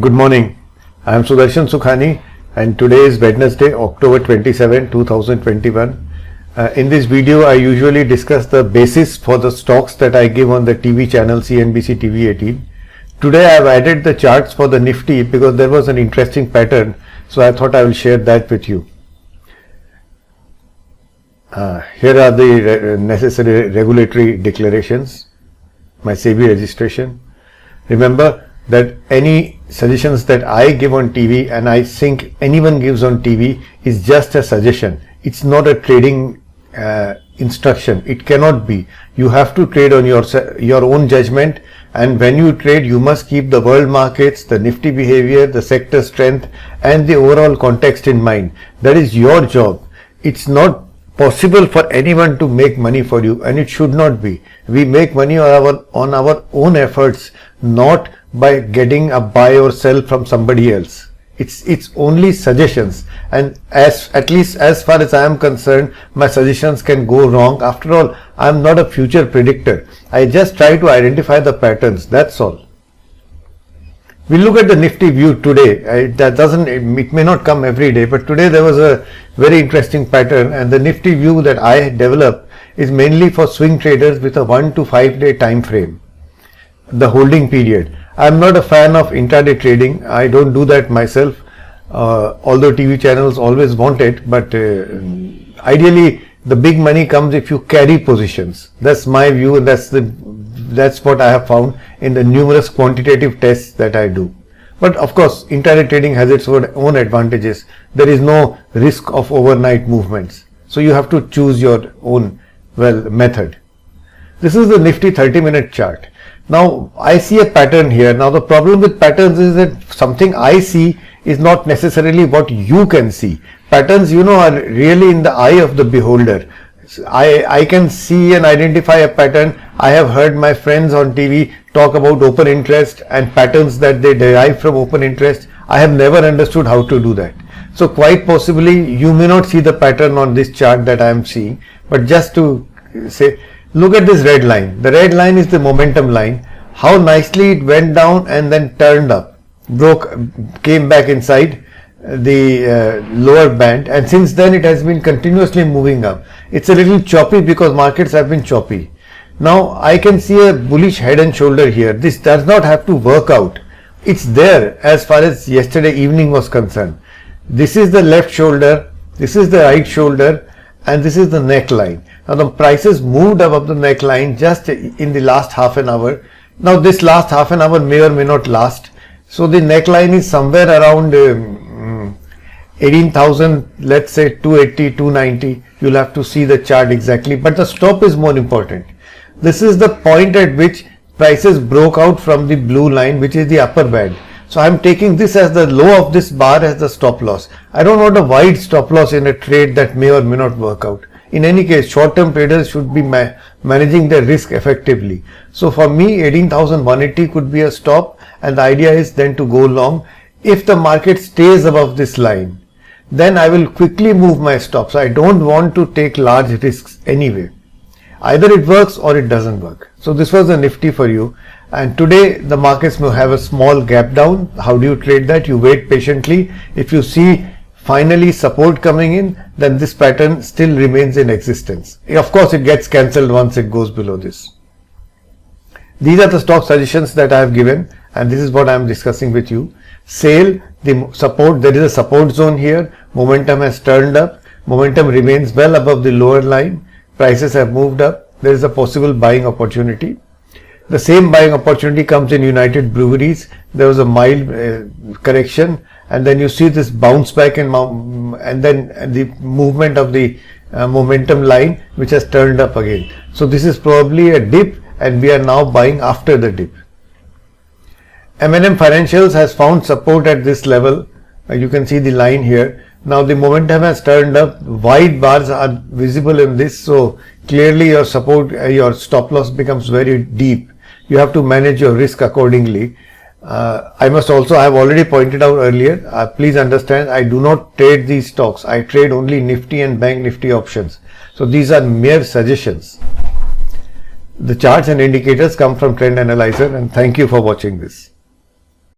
Good morning. I am Sudarshan Sukhani and today is Wednesday, October 27, 2021. In this video, I usually discuss the basis for the stocks that I give on the TV channel CNBC TV 18. Today I have added the charts for the Nifty because there was an interesting pattern, so I thought I will share that with you. Here are the necessary regulatory declarations, my SEBI registration. Remember that any suggestions that I give on TV and I think anyone gives on TV is just a suggestion. It's not a trading instruction. It cannot be. You have to trade on your own judgment, and when you trade you must keep the world markets, the Nifty behavior, the sector strength and the overall context in mind. That is your job. It's not possible for anyone to make money for you, and it should not be. We make money on our own efforts, not by getting a buy or sell from somebody else. It's only suggestions, and at least as far as I am concerned, my suggestions can go wrong. After all, I am not a future predictor. I just try to identify the patterns, that's all. We look at the Nifty view today. It may not come every day, but today there was a very interesting pattern, and the Nifty view that I develop is mainly for swing traders with a 1 to 5 day time frame, the holding period. I am not a fan of intraday trading. I don't do that myself, although TV channels always want it, but ideally the big money comes if you carry positions. That's my view, and that's what I have found in the numerous quantitative tests that I do. But of course, intraday trading has its own advantages. There is no risk of overnight movements, so you have to choose your own method. This is the Nifty 30-minute chart. Now I see a pattern here. Now the problem with patterns is that something I see is not necessarily what you can see. Patterns, are really in the eye of the beholder. I can see and identify a pattern. I have heard my friends on TV talk about open interest and patterns that they derive from open interest. I have never understood how to do that. So quite possibly you may not see the pattern on this chart that I am seeing, but just to say, look at this red line. The red line is the momentum line. How nicely it went down and then turned up, came back inside the lower band, and since then it has been continuously moving up. It's a little choppy because markets have been choppy. Now I can see a bullish head and shoulder here. This does not have to work out. It's there as far as yesterday evening was concerned. This is the left shoulder, this is the right shoulder, and this is the neckline. Now the prices moved above the neckline just in the last half an hour. Now this last half an hour may or may not last. So the neckline is somewhere around 18,000, let's say 280, 290. You'll have to see the chart exactly, but the stop is more important. This is the point at which prices broke out from the blue line, which is the upper band. So I'm taking this as the low of this bar as the stop loss. I don't want a wide stop loss in a trade that may or may not work out. In any case, short-term traders should be managing their risk effectively. So for me, 18,180 could be a stop, and the idea is then to go long. If the market stays above this line, then I will quickly move my stops. I don't want to take large risks anyway. Either it works or it doesn't work. So this was the Nifty for you. And today the markets may have a small gap down. How do you trade that? You wait patiently. If you see finally support coming in, then this pattern still remains in existence. Of course, it gets cancelled once it goes below this. These are the stock suggestions that I have given, and this is what I am discussing with you. Sale, the support, there is a support zone here. Momentum has turned up. Momentum remains well above the lower line. Prices have moved up. There is a possible buying opportunity. The same buying opportunity comes in United Breweries. There was a mild correction, and then you see this bounce back and then the movement of the momentum line, which has turned up again. So this is probably a dip, and we are now buying after the dip. M&M Financials has found support at this level. You can see the line here. Now the momentum has turned up. Wide bars are visible in this, so clearly your your stop loss becomes very deep. You have to manage your risk accordingly. I have already pointed out earlier, please understand, I do not trade these stocks. I trade only Nifty and Bank Nifty options. So these are mere suggestions. The charts and indicators come from Trend Analyzer, and thank you for watching this.